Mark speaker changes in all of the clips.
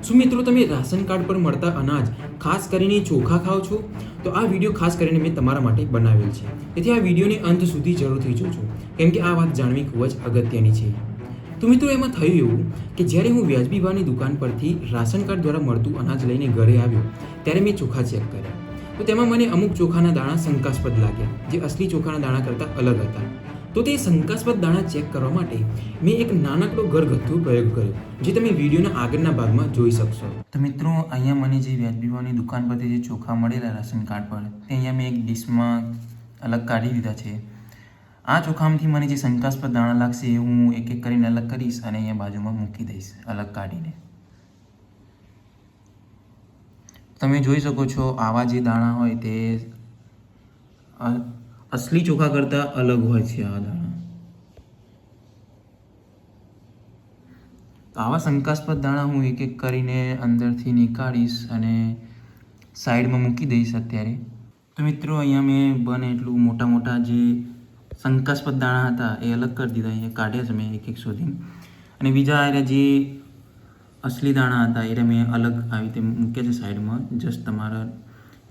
Speaker 1: શું મિત્રો તમે રાશન કાર્ડ પર મળતા અનાજ ખાસ કરીને ચોખા ખાઓ છો? તો આ વિડીયો ખાસ કરીને મેં તમારા માટે બનાવેલ છે, તેથી આ વિડીયોને અંત સુધી જરૂરથી જોજો, કેમ કે આ વાત જાણવી ખૂબ જ અગત્યની છે. તો મિત્રો એમાં થયું એવું કે જ્યારે હું વ્યાજબી ભાવની દુકાન પરથી રાશન કાર્ડ દ્વારા મળતું અનાજ લઈને ઘરે આવ્યો ત્યારે મેં ચોખા ચેક કર્યા. તો તેમાં મને અમુક ચોખાના દાણા શંકાસ્પદ લાગ્યા, જે અસલી ચોખાના દાણા કરતાં અલગ હતા. તો તે શંકાસ્પદ દાણા ચેક કરવા માટે મેં એક નાનકડો ઘરગથ્થુ પ્રયોગ કર્યો, જે તમે વિડીયોના આગળના ભાગમાં જોઈ શકશો. તો મિત્રો, અહીંયા મને જે વ્યાજબી ભાવની દુકાન પરથી જે ચોખા મળેલા રાશન કાર્ડ પર, તે અહીંયા મેં એક ડીશમાં અલગ કાઢી દીધા છે. આ ચોખામાંથી મને જે શંકાસ્પદ દાણા લાગશે એ હું એક એક કરીને અલગ કરીશ અને અહીંયા બાજુમાં મૂકી દઈશ અલગ કાઢીને. તમે જોઈ શકો છો આવા જે દાણા હોય તે અસલી ચોખા કરતાં અલગ હોય છે. આ દાણા તો આવા શંકાસ્પદ દાણા હું એક એક કરીને અંદરથી નીકાળીશ અને સાઈડમાં મૂકી દઈશ અત્યારે. તો મિત્રો, અહીંયા મેં બને એટલું મોટા મોટા જે શંકાસ્પદ દાણા હતા એ અલગ કરી દીધા, અહીંયા કાઢ્યા છે મેં એક એક શોધીને. અને બીજા જે અસલી દાણા હતા એ મેં અલગ આવી રીતે મૂક્યા છે સાઈડમાં, જસ્ટ તમારા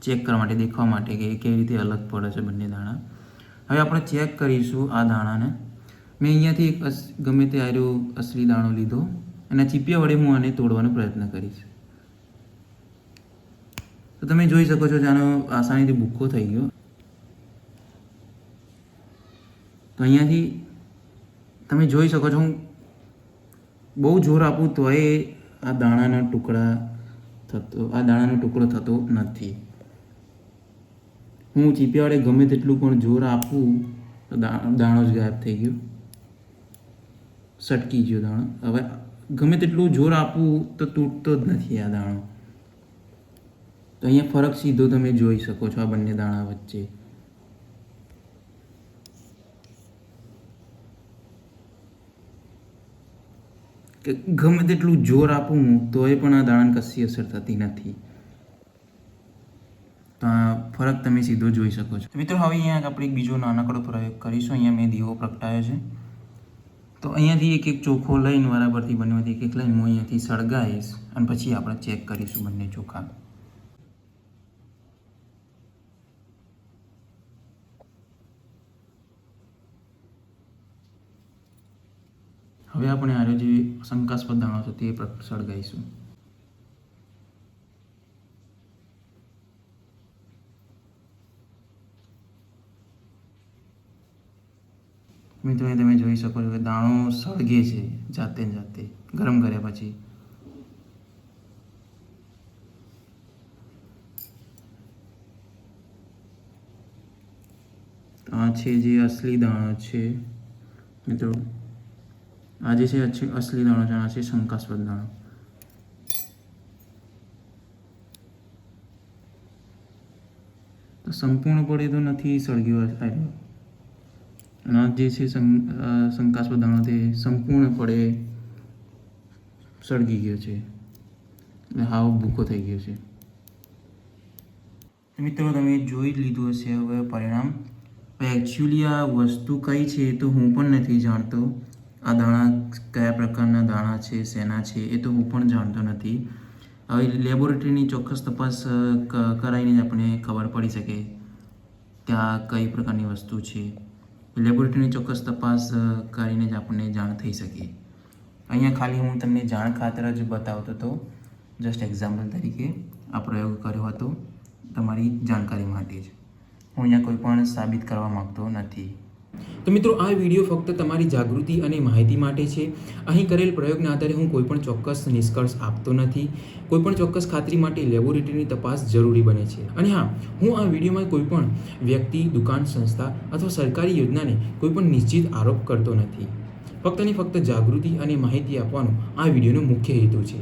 Speaker 1: ચેક કરવા માટે, દેખવા માટે કે કેવી રીતે અલગ પડે છે બંને દાણા. હવે આપણે ચેક કરીશું આ દાણાને. મેં અહીંયાથી એક ગમે તે આર્યો અસલી દાણો લીધો અને ચીપિયા વડે હું આને તોડવાનો પ્રયત્ન કરીશ. તો તમે જોઈ શકો છો કે આનો આસાનીથી ભૂક્કો થઈ ગયો. તો અહીંયાથી તમે જોઈ શકો છો, હું બહુ જોર આપું તો એ આ દાણાનો ટુકડો થતો નથી. હું ચીપિયા વડે ગમે તેટલું પણ જોર આપું તો દાણો જ ગાયબ થઈ ગયો, સટકી ગયો દાણો. હવે ગમે તેટલું જોર આપું તો તૂટતો જ નથી આ દાણો. તો અહીંયા ફરક સીધો તમે જોઈ શકો છો આ બંને દાણા વચ્ચે. કે ગમે તેટલું જોર આપું તોય પણ આ દાણાને કશી અસર થતી નથી. તો આ ફરક તમે સીધો જોઈ શકો છો. મિત્રો, હવે અહીંયા આપણે એક બીજો નાનકડો પ્રયોગ કરીશું. અહીંયા મેં દીવો પ્રગટાવ્યો છે. તો અહીંયાથી એક એક ચોખ્ખો લઈને બરાબરથી બંનેમાંથી એક એક લઈને હું અહીંયાથી સળગાવીશ અને પછી આપણે ચેક કરીશું બંને ચોખા. હવે આપણે આરે જે શંકાસ્પદ દાણો છે તે સળગાવીશું. મિત્રો, તમે જોઈ શકો છો કે દાણો સળગે છે જાતે ગરમ કર્યા પછી. આ છે જે અસલી દાણો છે મિત્રો, આ જે છે અસલી દાણો છે, આ છે શંકાસ્પદ દાણો. તો સંપૂર્ણપણે તો નથી સળગ્યો અને આ જે છે શંકાસ્પદ દાણો તે સંપૂર્ણપણે સળગી ગયો છે, હાવ ભૂકો થઈ ગયો છે. મિત્રો, તમે જોઈ જ લીધું હશે હવે પરિણામ. એકચ્યુઅલી આ વસ્તુ કઈ છે એ તો હું પણ નથી જાણતો. આ દાણા કયા પ્રકારના દાણા છે, શેના છે એ તો હું પણ જાણતો નથી. હવે લેબોરેટરીની ચોક્કસ તપાસ કરાવીને જ આપણે ખબર પડી શકે ત્યાં કઈ પ્રકારની વસ્તુ છે. લેબોરેટરીની ચોક્કસ તપાસ કરીને જ આપણને જાણ થઈ શકે. અહીંયા ખાલી હું તમને જાણ ખાતર જ બતાવતો હતો, જસ્ટ એક્ઝામ્પલ તરીકે આ પ્રયોગ કર્યો હતો તમારી જાણકારી માટે જ. હું અહીંયા કોઈ પણ સાબિત કરવા માગતો નથી. તો મિત્રો, આ વિડીયો ફક્ત તમારી જાગૃતિ અને માહિતી માટે છે. અહીં કરેલ પ્રયોગના આધારે હું કોઈપણ ચોક્કસ નિષ્કર્ષ આપતો નથી. કોઈપણ ચોક્કસ ખાતરી માટે લેબોરેટરીની તપાસ જરૂરી બને છે. અને હા, હું આ વિડીયોમાં કોઈપણ વ્યક્તિ, દુકાન, સંસ્થા અથવા સરકારી યોજનાને કોઈપણ નિશ્ચિત આરોપ કરતો નથી. ફક્ત અને ફક્ત જાગૃતિ અને માહિતી આપવાનો આ વિડીયોનો મુખ્ય હેતુ છે.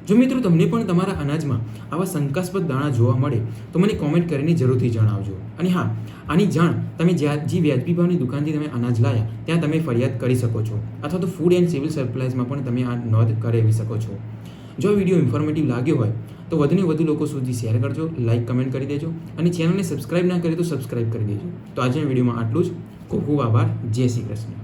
Speaker 1: જો મિત્રો, તમને પણ તમારા અનાજમાં આવા શંકાસ્પદ દાણા જોવા મળે તો મને કોમેન્ટ કરીને જરૂરથી જણાવજો. અને હા, આની જાણ તમે જે વ્યાજબી ભાવની દુકાનથી તમે અનાજ લાયા ત્યાં તમે ફરિયાદ કરી શકો છો, અથવા તો ફૂડ એન્ડ સિવિલ સપ્લાયઝમાં પણ તમે આ નોંધ કરાવી શકો છો. જો આ વિડીયો ઇન્ફોર્મેટિવ લાગ્યો હોય તો વધુને વધુ લોકો સુધી શેર કરજો, લાઇક, કમેન્ટ કરી દેજો અને ચેનલને સબસ્ક્રાઇબ ના કરે તો સબસ્ક્રાઇબ કરી દેજો. તો આજના વિડીયોમાં આટલું જ. ખૂબ ખૂબ આભાર. જય શ્રી કૃષ્ણ.